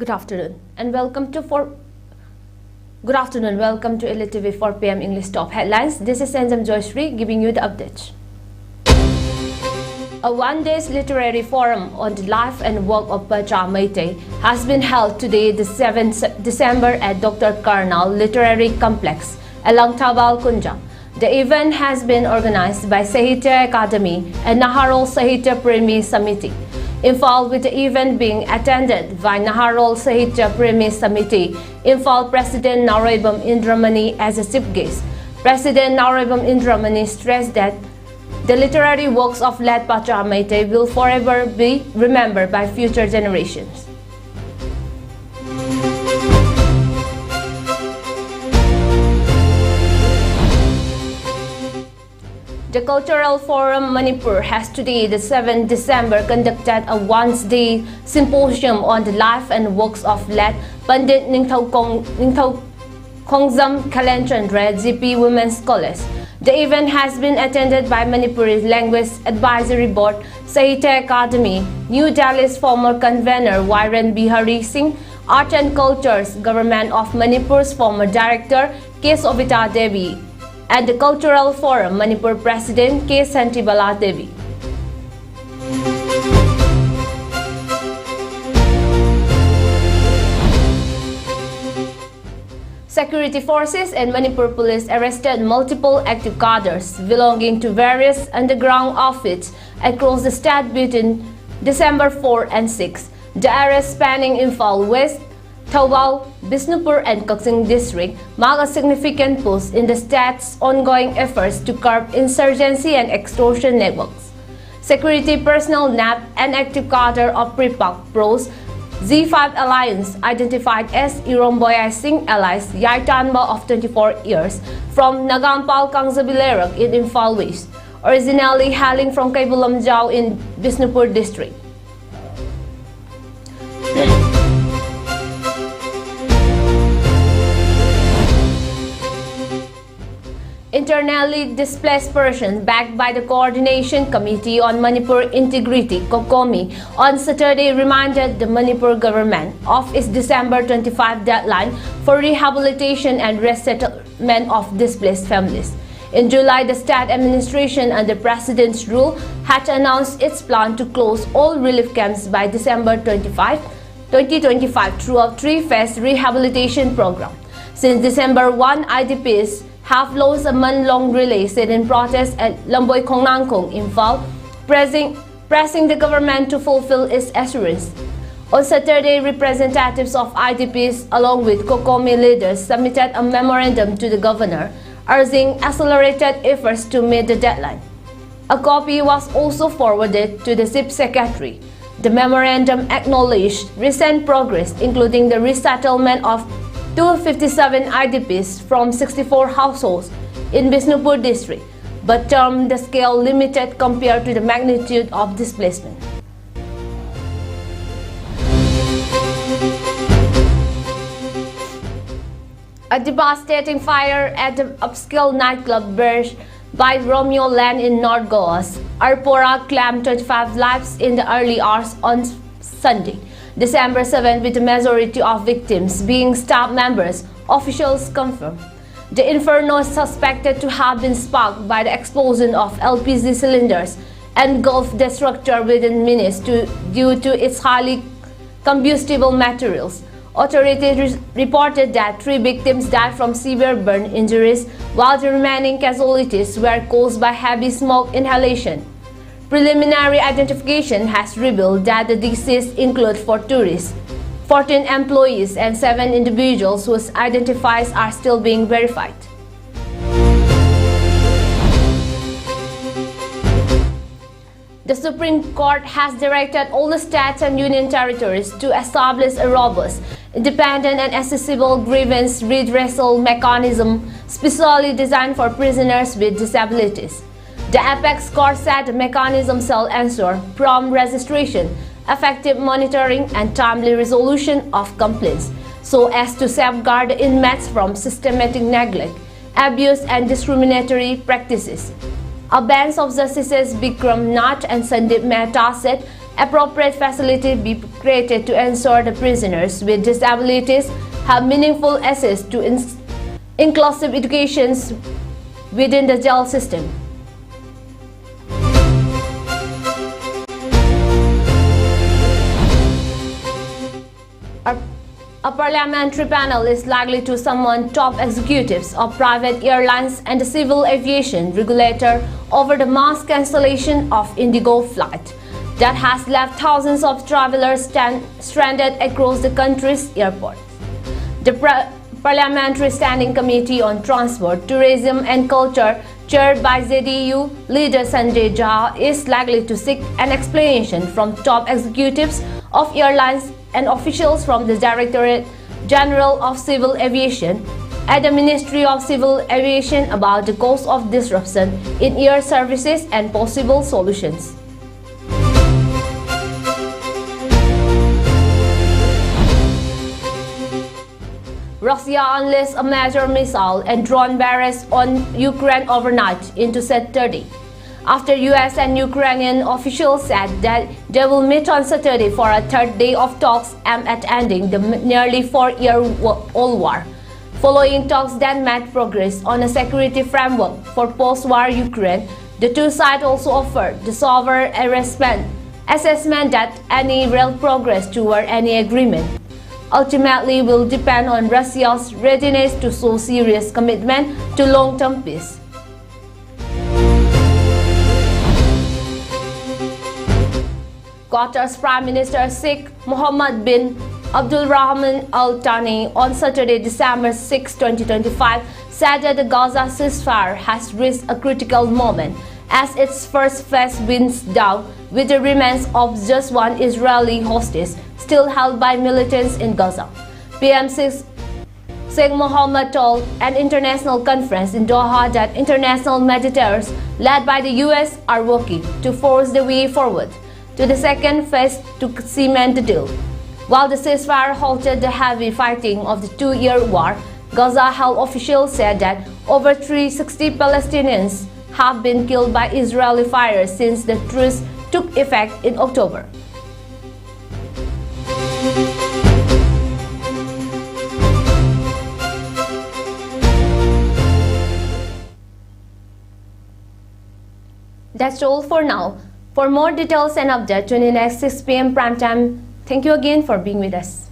Good afternoon and welcome to ELITETV 4 p.m. English top headlines. This is JOYSHREE giving you the updates. A one-day literary forum on the life and work of Bachar Meitei has been held today, the 7th December, at Dr. Karnal Literary Complex along Tabal Kunja. The event has been organized by Sahitya Academy and Naharol Sahitya Premi Samiti. Involved with the event being attended by Naharol Sahitya Premi Samiti, involved President Naroibam Indramani as a chief guest. President Naroibam Indramani stressed that the literary works of late Bachar Meitei will forever be remembered by future generations. The Cultural Forum Manipur has today, the 7th December, conducted a once-day symposium on the life and works of late Pandit Ningthau Khongzam Kalanchandra GP Women's College. The event has been attended by Manipuri Language Advisory Board, Sahitya Academy, New Delhi's former convener Viren Bihari Singh, Art and Cultures Government of Manipur's former director K. Sovita Devi, and the Cultural Forum Manipur President K. Santibala Devi. Security forces and Manipur police arrested multiple active cadres belonging to various underground outfits across the state between December 4 and 6. The arrests spanning Imphal West, Thoubal, Bisnupur and Kaksing district mark a significant push in the state's ongoing efforts to curb insurgency and extortion networks. Security personnel nabbed an active cadre of Pripak Pro's Z5 Alliance identified as Iromboy Singh alias Yaitanba of 24 years from Nagampal Kangzabilerak in Imphal West, originally hailing from Kaibulamjao in Bisnupur district. Internally displaced persons backed by the Coordination Committee on Manipur Integrity (COCOMI) on Saturday reminded the Manipur government of its December 25 deadline for rehabilitation and resettlement of displaced families. In July, the state administration under President's rule had announced its plan to close all relief camps by December 25, 2025 through a three-phase rehabilitation program. Since December 1, IDPs have launched a month-long relay sit-in protest at Lamboy Khongnangkong, Imphal, pressing the government to fulfill its assurance. On Saturday, representatives of IDPs along with COCOMI leaders submitted a memorandum to the governor, urging accelerated efforts to meet the deadline. A copy was also forwarded to the Chief Secretary. The memorandum acknowledged recent progress, including the resettlement of 257 IDPs from 64 households in Bisnupur district, but termed the scale limited compared to the magnitude of displacement. A devastating fire at the upscale nightclub Birch by Romeo Land in North Goa's Arpora claimed 25 lives in the early hours on Sunday, December 7, with the majority of victims being staff members, officials confirmed. The inferno is suspected to have been sparked by the explosion of LPG cylinders and engulfed the structure within minutes due to its highly combustible materials. Authorities reported that 3 victims died from severe burn injuries, while the remaining casualties were caused by heavy smoke inhalation. Preliminary identification has revealed that the deceased include 4 tourists, 14 employees and 7 individuals whose identities are still being verified. The Supreme Court has directed all the states and union territories to establish a robust, independent and accessible grievance redressal mechanism specially designed for prisoners with disabilities. The Apex Court said the mechanism shall ensure prompt registration, effective monitoring and timely resolution of complaints so as to safeguard the inmates from systematic neglect, abuse and discriminatory practices. A bench of Justices Bikram Nath and Sandeep Mehta said appropriate facility be created to ensure the prisoners with disabilities have meaningful access to inclusive education within the jail system. A parliamentary panel is likely to summon top executives of private airlines and the civil aviation regulator over the mass cancellation of Indigo flight that has left thousands of travelers stranded across the country's airports. The Parliamentary Standing Committee on Transport, Tourism and Culture, chaired by ZDU leader Sanjay Jha, is likely to seek an explanation from top executives of airlines and officials from the Directorate General of Civil Aviation at the Ministry of Civil Aviation about the cause of disruption in air services and possible solutions. Russia unleashed a major missile and drone barrage on Ukraine overnight into Saturday, after US and Ukrainian officials said that they will meet on Saturday for a third day of talks aimed at ending the nearly 4-year-old war. Following talks that made progress on a security framework for post-war Ukraine, the two sides also offered the sovereign assessment that any real progress toward any agreement ultimately will depend on Russia's readiness to show serious commitment to long-term peace. Qatar's Prime Minister Sheikh Mohammed bin Abdulrahman Al Thani on Saturday, December 6, 2025, said that the Gaza ceasefire has reached a critical moment as its first phase winds down, with the remains of just one Israeli hostage still held by militants in Gaza. PM Sheikh Mohammed told an international conference in Doha that international mediators led by the US are working to force the way forward to the second phase to cement the deal. While the ceasefire halted the heavy fighting of the 2-year war, Gaza health officials said that over 360 Palestinians have been killed by Israeli fire since the truce took effect in October. That's all for now. For more details and updates, tune in next 6 p.m. prime time. Thank you again for being with us.